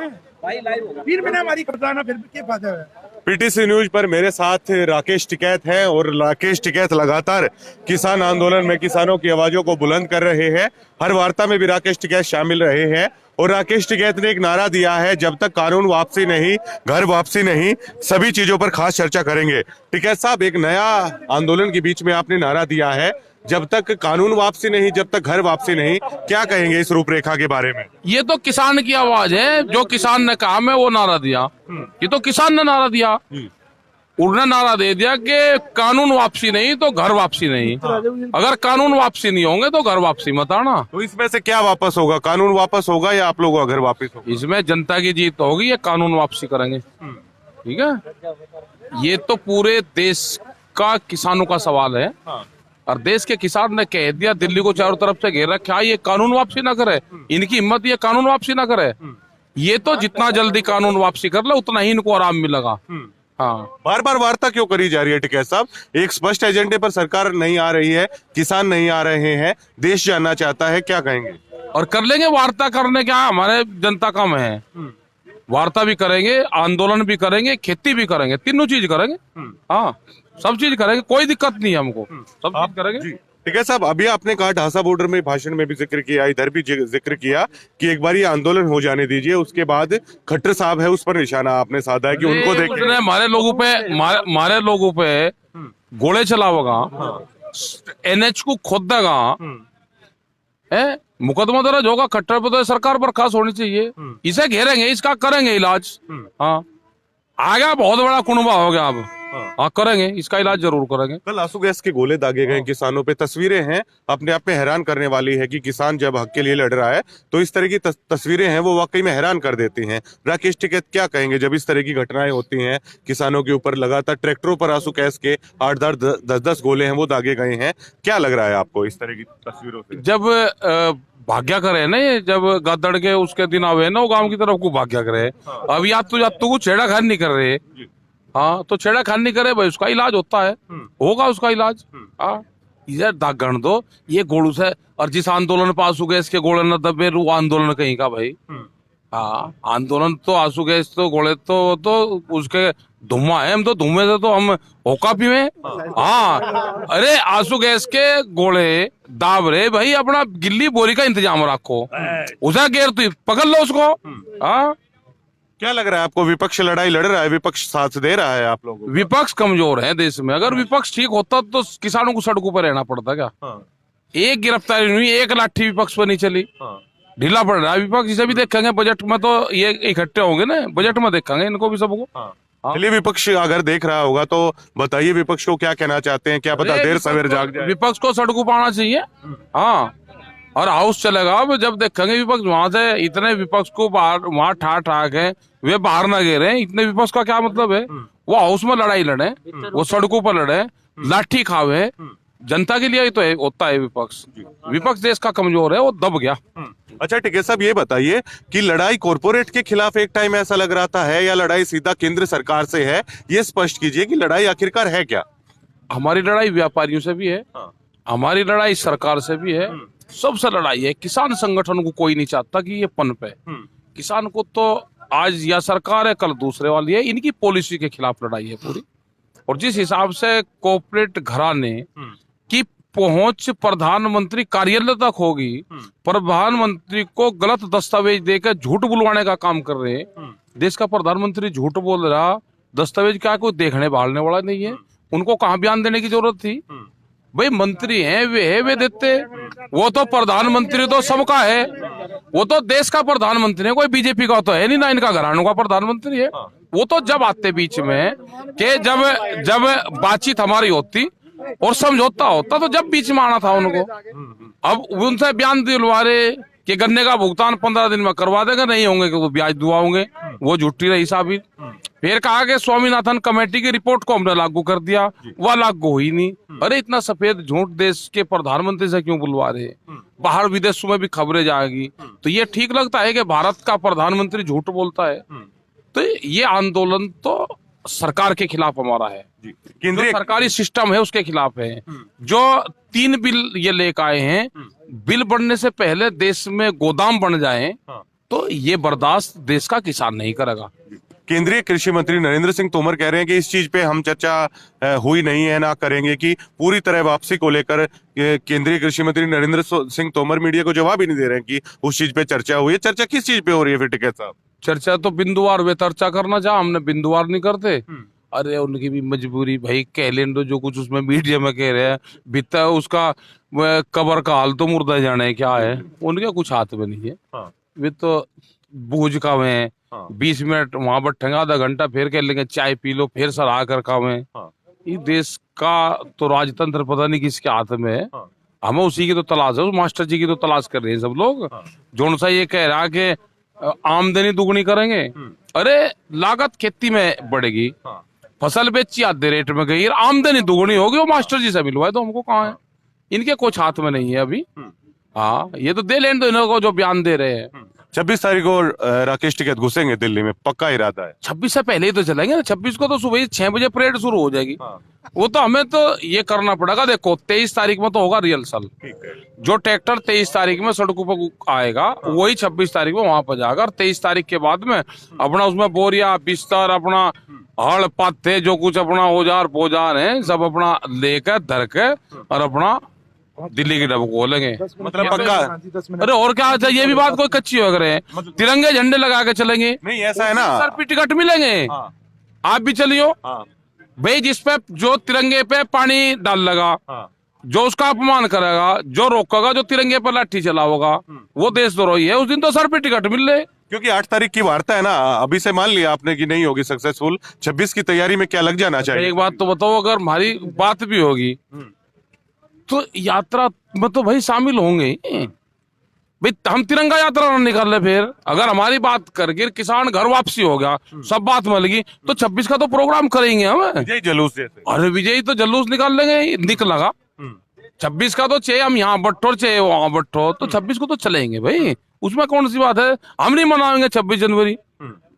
फिर बिना हमारी खबरना फिर क्या फायदा है। पीटीसी न्यूज पर मेरे साथ राकेश टिकैत हैं और राकेश टिकैत लगातार किसान आंदोलन में किसानों की आवाजों को बुलंद कर रहे हैं। हर वार्ता में भी राकेश टिकैत शामिल रहे हैं और राकेश टिकैत ने एक नारा दिया है, जब तक कानून वापसी नहीं, घर वापसी नहीं, सभी चीजों पर खास चर्चा करेंगे। टिकैत साहब, एक नया आंदोलन के बीच में आपने नारा दिया है, जब तक कानून वापसी नहीं, जब तक घर वापसी नहीं, क्या कहेंगे इस रूपरेखा के बारे में? ये तो किसान की आवाज है, जो किसान ने कहा मैं वो नारा दिया। ये तो किसान ने नारा दिया, उन्होंने नारा दे दिया कि कानून वापसी नहीं तो घर वापसी नहीं। अगर कानून वापसी नहीं होंगे तो घर वापसी मत आना। तो इसमें से क्या वापस होगा? कानून वापस होगा या आप लोगों का घर वापस होगा? इसमें जनता की जीत होगी, ये कानून वापसी करेंगे। ठीक है, ये तो पूरे देश का किसानों का सवाल है। और देश के किसान ने कह दिया, दिल्ली को चारों तरफ से घेर रखा, ये कानून वापसी ना करे। इनकी हिम्मत ये कानून वापसी ना करे। ये तो जितना जल्दी कानून वापसी कर ले उतना ही इनको आराम मिलेगा। हाँ, बार बार वार्ता क्यों करी जा रही है टिकैत साहब? एक स्पष्ट एजेंडे पर सरकार नहीं आ रही है, किसान नहीं आ रहे हैं, देश जानना चाहता है, क्या कहेंगे? और कर लेंगे वार्ता करने, क्या हमारे जनता कम है। वार्ता भी करेंगे, आंदोलन भी करेंगे, खेती भी करेंगे, तीनों चीज करेंगे। हाँ, सब चीज करेंगे, कोई दिक्कत नहीं है हमको, सब चीज करेंगे। ठीक है साहब, अभी आपने कहा ढासा बॉर्डर में भाषण में भी जिक्र किया, इधर भी जिक्र किया कि एक बार ये आंदोलन हो जाने दीजिए, उसके बाद खट्टर साहब है उस पर निशाना आपने साधा है कि उनको देखिए। हमारे लोगों पे गोले चलावेगा, एनएच को खोदेगा, मुकदमा दर्ज होगा, खट्टर पर तो सरकार बर्खास्त होनी चाहिए। इसे घेरेंगे, इसका करेंगे इलाज। हाँ, आ गया बहुत बड़ा कुनबा हो गया अब। हाँ, करेंगे, इसका इलाज जरूर करेंगे। कल आंसू गैस के गोले दागे गए किसानों पे, तस्वीरें हैं अपने आप में हैरान करने वाली है कि किसान जब हक के लिए लड़ रहा है तो इस तरह की तस्वीरें हैं, वो वाकई में हैरान कर देती हैं। राकेश टिकैत, क्या कहेंगे जब इस तरह की घटनाएं होती हैं किसानों के ऊपर? लगातार ट्रैक्टरों पर आंसू गैस के 8-8, 10-10 गोले हैं वो दागे गए हैं, क्या लग रहा है आपको इस तरह की तस्वीरों से? जब भाग्या करे ना, ये जब गदड़ के उसके दिन आवे ना, वो गांव की तरफ को भाग्या करे। अब या तो कुछ छेड़ाखानी नहीं कर रहे। हाँ, तो छेड़ाखानी नहीं करे भाई, उसका इलाज होता है, होगा उसका इलाज। हाँ, इधर दाग गण दो ये गोलू से। और जिस आंदोलन पे आंसू गैस के गोले न दबे, वो आंदोलन कहीं का भाई। हाँ, आंदोलन तो आंसू गैस तो गोले तो उसके धुआं है, हम तो धुएं से तो हम होका भी में। हाँ, अरे आंसू गैस के गोले दाब रहे भाई, अपना गिल्ली बोरी का इंतजाम रखो, उसे घेर तो पकड़ लो उसको। हाँ, क्या लग रहा है आपको? विपक्ष लड़ाई लड़ रहा है, विपक्ष साथ दे रहा है आप लोगों को? विपक्ष कमजोर है देश में। अगर विपक्ष ठीक होता तो किसानों को सड़कों पर रहना पड़ता क्या? एक गिरफ्तारी नहीं हुई, एक लाठी विपक्ष पर नहीं चली। ढीला पड़ रहा है विपक्ष। इसे भी देखेंगे बजट में, तो ये इकट्ठे होंगे ना, बजट में देखेंगे इनको भी सबको। चलिए, विपक्ष अगर देख रहा होगा तो बताइए विपक्ष को क्या कहना चाहते हैं, क्या पता देर सवेर जाग जाए। विपक्ष को सड़कों पर आना चाहिए। हाँ, और हाउस चलेगा। अब जब देखेंगे विपक्ष वहां से, इतने विपक्ष को बाहर वहां ठाक है, वे बाहर ना गिरे, इतने विपक्ष का क्या मतलब है? वो हाउस में लड़ाई लड़े, वो सड़कों पर लड़े, लाठी खावे, जनता के लिए तो होता है विपक्ष। विपक्ष देश का कमजोर है, वो दब गया। अच्छा टिकैत साहब, ये बताइए कि लड़ाई कॉर्पोरेट के खिलाफ एक टाइम ऐसा लग रहा था है, या लड़ाई सीधा केंद्र सरकार से है? ये स्पष्ट कीजिए कि लड़ाई आखिरकार है क्या? हमारी लड़ाई व्यापारियों से भी है, हमारी लड़ाई सरकार से भी है, सबसे लड़ाई है। किसान संगठन को कोई नहीं चाहता कि ये पनपे। किसान को तो आज या सरकार है, कल दूसरे वाली है, इनकी पॉलिसी के खिलाफ लड़ाई है पूरी। और जिस हिसाब से कॉर्पोरेट घराने की पहुंच प्रधानमंत्री कार्यालय तक होगी, प्रधानमंत्री को गलत दस्तावेज देकर झूठ बुलवाने का काम कर रहे हैं। देश का प्रधानमंत्री झूठ बोल रहा, दस्तावेज क्या कोई देखने भालने वाला नहीं है। उनको कहाँ बयान देने की जरूरत थी? भाई मंत्री हैं, वे देते। वो तो प्रधानमंत्री तो सबका है, वो तो देश का प्रधानमंत्री है, कोई बीजेपी का तो है नहीं, ना इनका घरानों का प्रधानमंत्री है। वो तो जब आते बीच में कि जब बातचीत हमारी होती और समझौता होता, तो जब बीच में आना था उनको। अब उनसे बयान दिलवा रहे कि गन्ने का भुगतान 15 दिन में करवा देंगे, नहीं होंगे कि वो ब्याज दुआओगे, वो झूठी रही साबित। फिर कहा कि स्वामीनाथन कमेटी की रिपोर्ट को हमने लागू कर दिया, वह लागू हुई नहीं। अरे इतना सफेद झूठ देश के प्रधानमंत्री से क्यों बुलवा रहे? बाहर विदेशों में भी खबरें जाएगी, तो ये ठीक लगता है कि भारत का प्रधानमंत्री झूठ बोलता है? तो ये आंदोलन तो सरकार के खिलाफ हमारा है, केंद्रीय सरकारी सिस्टम है उसके खिलाफ है। जो 3 बिल ये लेकर आए हैं, बिल बनने से पहले देश में गोदाम बन जाए, तो ये बर्दाश्त देश का किसान नहीं करेगा। केंद्रीय कृषि मंत्री नरेंद्र सिंह तोमर कह रहे हैं कि इस चीज पे हम चर्चा हुई नहीं है, ना करेंगे, कि पूरी तरह वापसी को लेकर केंद्रीय कृषि मंत्री नरेंद्र सिंह तोमर मीडिया को जवाब ही नहीं दे रहे हैं कि उस चीज पे चर्चा हुई है। चर्चा किस चीज पे हो रही है फिर टिकैत साहब? चर्चा तो बिंदुवार वे चर्चा करना चाह, हमने बिंदुवार नहीं करते। अरे उनकी भी मजबूरी भाई, कह लें जो कुछ उसमें मीडिया में कह रहे हैं, बीता उसका कबर का हाल तो मुर्दा जाने क्या है, उनके कुछ हाथ में नहीं है। वे तो बूझ का में 20 मिनट वहां बैठेंगे, आधा घंटा फिर कह लेंगे चाय पी लो, फिर सलाह कर खावे। ये देश का तो राजतंत्र पता नहीं किसके हाथ में है। हमें उसी की तो तलाश है, उस मास्टर जी की तो तलाश कर रहे हैं सब लोग। जोन सा ये कह रहा कि आमदनी दुगनी करेंगे, अरे लागत खेती में बढ़ेगी, फसल बेची आधे रेट में गई, आमदनी दुगनी होगी, वो मास्टर जी से मिलवाए तो हमको कहाँ है, इनके कुछ हाथ में नहीं है अभी। हाँ, ये तो दे लेने दो इन्हों को जो बयान दे रहे हैं। 26 तारीख को राकेश टिकैत घुसेंगे दिल्ली में, पक्का इरादा है? 26 से पहले ही तो चलेंगे ना। 26 को तो सुबह 6 बजे परेड शुरू हो जाएगी। वो तो हमें तो ये करना पड़ेगा। देखो 23 तारीख में तो होगा रिहर्सल, जो ट्रैक्टर 23 तारीख में सड़कों पर आएगा वही 26 तारीख में वहां पर जाएगा। और 23 तारीख के बाद में अपना उसमें बोरिया बिस्तर, अपना हड़ पाते, जो कुछ अपना औजार पोजार है सब अपना लेकर धर के और अपना दिल्ली की डब खोलेंगे। मतलब पक्का? अरे और क्या अच्छा, ये भी बात कोई कच्ची हो रहे हैं, तिरंगे झंडे लगा के चलेंगे। नहीं ऐसा है ना, सर पे टिकट मिलेंगे। आप भी चलियो भाई, जिसपे जो तिरंगे पे पानी डाल लगा, जो उसका अपमान करेगा, जो रोकेगा, जो तिरंगे पर लाठी चलाओगा, वो देशद्रोही है। उस दिन तो सर पे टिकट मिल रहे। क्योंकि 8 तारीख की वार्ता है ना, अभी से मान लिया आपने कि नहीं होगी सक्सेसफुल, 26 की तैयारी में क्या लग जाना चाहिए? एक बात तो बताओ, अगर हमारी बात भी होगी तो यात्रा में तो भाई शामिल होंगे भाई। हम तिरंगा यात्रा न निकाल, फिर अगर हमारी बात करके किसान घर वापसी हो गया, सब बात मिल गई, तो 26 का तो प्रोग्राम करेंगे हम, विजय जुलूस जैसे। अरे विजय तो जुलूस निकाल लेंगे, निकलेगा। 26 का तो चाहे हम यहाँ बैठो चाहे वहां बैठो, तो 26 को तो चलेंगे भाई, उसमें कौन सी बात है। हम नहीं मनाएंगे 26 जनवरी,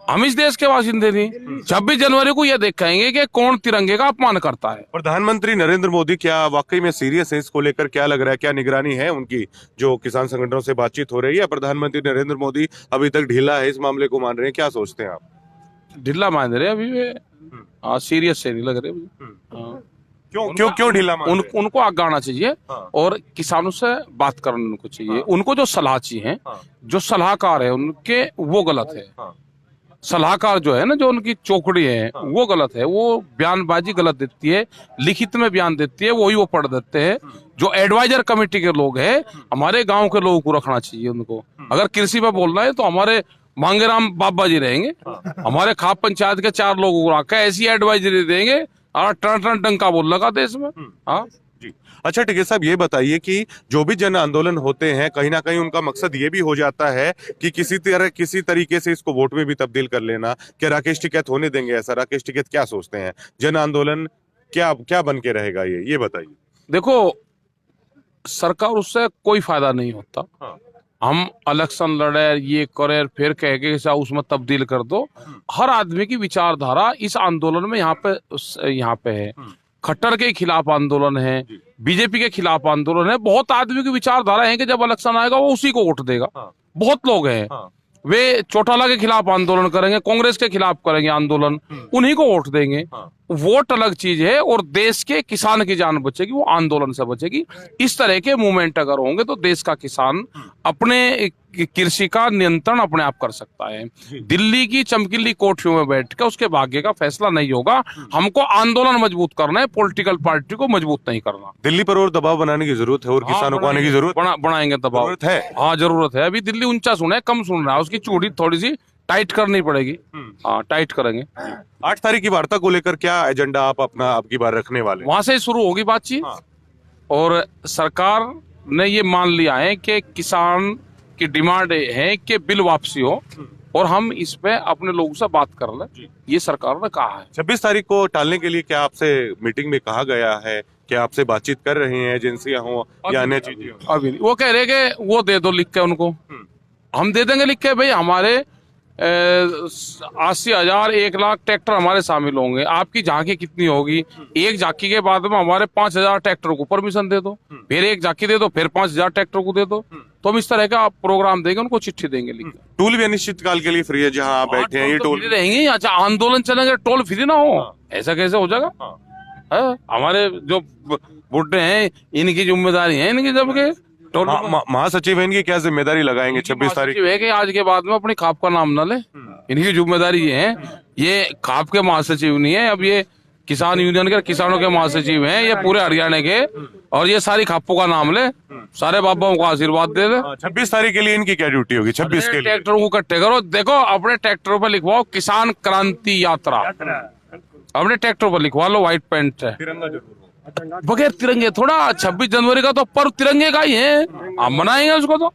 हम इस देश के बाशिंदे नहीं। 26 जनवरी को यह देखेंगे कि कौन तिरंगे का अपमान करता है। प्रधानमंत्री नरेंद्र मोदी क्या वाकई में सीरियस है इसको लेकर? क्या लग रहा है, क्या निगरानी है उनकी जो किसान संगठनों से बातचीत हो रही है? प्रधानमंत्री नरेंद्र मोदी अभी तक ढीला है, इस मामले को मान रहे हैं, क्या सोचते हैं आप? ढीला मान रहे अभी वे, सीरियस से नहीं लग रहे। क्यों ढीला मान रहे? उनको आगे आना चाहिए और किसानों से बात करने उनको चाहिए। उनको जो सलाह चाहिए, जो सलाहकार है उनके, वो गलत है। सलाहकार जो है ना, जो उनकी चौकड़ी है वो गलत है। वो बयानबाजी गलत देती है, लिखित में बयान देती है, वही वो पढ़ देते हैं। जो एडवाइजर कमेटी के लोग हैं, हमारे गांव के लोगों को रखना चाहिए उनको। अगर कृषि पे बोलना है तो हमारे मांगेराम बाबा जी रहेंगे, हमारे खाप पंचायत के 4 लोगों को रखा, ऐसी एडवाइजरी देंगे और टन टन टंका बोल लगा देश में। हाँ जी। अच्छा टिकैत साहब, ये बताइए कि जो भी जन आंदोलन होते हैं, कहीं ना कहीं उनका मकसद ये भी हो जाता है कि किसी तरीके से इसको वोट में भी तब्दील कर लेना। क्या राकेश टिकैत होने देंगे ऐसा? राकेश टिकैत क्या सोचते हैं, जन आंदोलन क्या बन के रहेगा ये बताइए। देखो, सरकार उससे कोई फायदा नहीं होता। हम इलेक्शन लड़े, ये करे, फिर कह के उसमें तब्दील कर दो। हर आदमी की विचारधारा इस आंदोलन में यहाँ पे है। खट्टर के खिलाफ आंदोलन है, बीजेपी के खिलाफ आंदोलन है। बहुत आदमी की विचारधारा है कि जब इलेक्शन आएगा वो उसी को वोट देगा। बहुत लोग हैं, वे चौटाला के खिलाफ आंदोलन करेंगे, कांग्रेस के खिलाफ करेंगे आंदोलन, उन्हीं को वोट देंगे। वोट अलग चीज है और देश के किसान की जान बचेगी, वो आंदोलन से बचेगी। इस तरह के मूवमेंट अगर होंगे तो देश का किसान अपने कृषि का नियंत्रण अपने आप कर सकता है। दिल्ली की चमकीली कोठरियों में बैठ के उसके भाग्य का फैसला नहीं होगा। हमको आंदोलन मजबूत करना है, पॉलिटिकल पार्टी को मजबूत नहीं करना। दिल्ली पर और दबाव बनाने की जरूरत है और किसानों को आने की जरूरत बनाएंगे दबाव है। हाँ जरूरत है। अभी दिल्ली ऊंचा सुना है, कम सुन रहा है, उसकी चूड़ी थोड़ी सी टाइट करनी पड़ेगी। हाँ टाइट करेंगे। 8 तारीख की वार्ता को लेकर क्या एजेंडा आप अब की बार रखने वाले? वहां से शुरू होगी बातचीत। और सरकार ने ये मान लिया है कि किसान की डिमांड है कि बिल वापसी हो और हम इस पे अपने लोगों से बात कर लें, ये सरकार ने कहा है। 26 तारीख को टालने के लिए क्या आपसे मीटिंग में कहा गया है? क्या आपसे बातचीत कर रहे हैं एजेंसियां हो या अन्य चीजें? अभी वो कह रहे कि वो दे दो लिख के उनको, हम दे देंगे लिख के। भाई हमारे 80,000 1 लाख ट्रैक्टर हमारे शामिल होंगे। आपकी झांकी कितनी होगी? एक झांकी के बाद में हमारे 5,000 ट्रैक्टर को परमिशन दे दो, फिर एक झांकी दे दो, फिर 5,000 ट्रैक्टर को दे दो। तो हम इस तरह का प्रोग्राम देंगे, उनको चिट्ठी देंगे लिख के। टोल भी अनिश्चित काल के लिए फ्री है जहां आप बैठे हैं, ये टोल तो टोल फ्री रहेंगे। अच्छा, आंदोलन चलेंगे टोल फ्री ना हो, ऐसा कैसे हो जाएगा? है? हमारे जो बुड्ढे हैं इनकी जिम्मेदारी है, इनकी जब के टोल महासचिव है, इनकी क्या जिम्मेदारी लगाएंगे 26 तारीख? है कि आज के बाद में अपनी खाप का नाम न ले, इनकी जिम्मेदारी ये है। ये खाप के महासचिव नहीं है, अब ये किसान यूनियन के किसानों के महासचिव हैं, ये पूरे हरियाणा के, और ये सारी खापों का नाम ले, सारे बाबाओं को आशीर्वाद दे दे। 26 तारीख के लिए इनकी क्या ड्यूटी होगी? 26 के लिए ट्रैक्टरों को इकट्ठे करो, देखो अपने ट्रैक्टरों पर लिखवाओ किसान क्रांति यात्रा, अपने ट्रैक्टरों पर लिखवा लो, व्हाइट पेंट है, तिरंगा जरूर बगैर तिरंगे थोड़ा। 26 जनवरी का तो पर्व तिरंगे का ही है, हम मनाएंगे उसको तो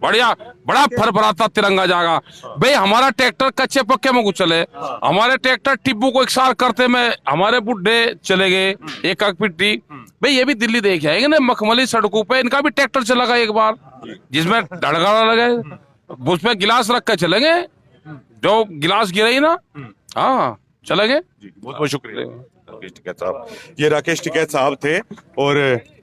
बढ़िया, बड़ा फरफराता तिरंगा जाएगा। भाई हमारा ट्रैक्टर कच्चे पक्के में कुछ चले, हमारे ट्रैक्टर टिब्बू को इकसार करते में हमारे बुढ़े चले गए एक पिट्टी। भाई ये भी दिल्ली देख आएंगे ना, मखमली सड़कों पे इनका भी ट्रैक्टर चलेगा एक बार, जिसमें धड़गाड़ा लगे, उसमें गिलास रख कर चलेंगे, जो गिलास गिरे ही ना, हाँ चलेंगे। बहुत बहुत शुक्रिया राकेश टिकैत साहब। ये राकेश टिकैत साहब थे और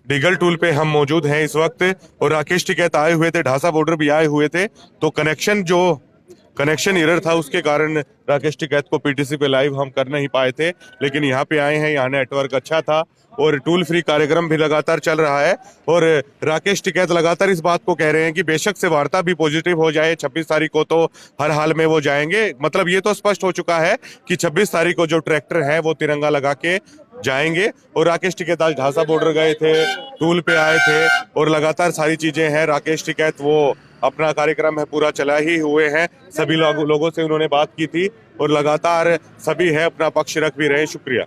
डीगल टूल पे हम मौजूद हैं इस वक्त, और राकेश टिकैत आए हुए थे, ढासा बॉर्डर भी आए हुए थे, तो कनेक्शन एरर था, उसके कारण राकेश टिकैत को पीटीसी पे लाइव हम कर नहीं पाए थे, लेकिन यहाँ पे आए हैं, यहाँ नेटवर्क अच्छा था और टूल फ्री कार्यक्रम भी लगातार चल रहा है। और राकेश टिकैत लगातार इस बात को कह रहे हैं कि बेशक से वार्ता भी पॉजिटिव हो जाए, 26 तारीख को तो हर हाल में वो जाएंगे। मतलब ये तो स्पष्ट हो चुका है कि 26 तारीख को जो ट्रैक्टर है वो तिरंगा लगा के जाएंगे। और राकेश टिकैत आज ढासा बॉर्डर गए थे, टूल पे आए थे, और लगातार सारी चीजें हैं। राकेश टिकैत वो अपना कार्यक्रम है पूरा चला ही हुए हैं, सभी लोगों से उन्होंने बात की थी और लगातार सभी है अपना पक्ष रख भी रहे। शुक्रिया।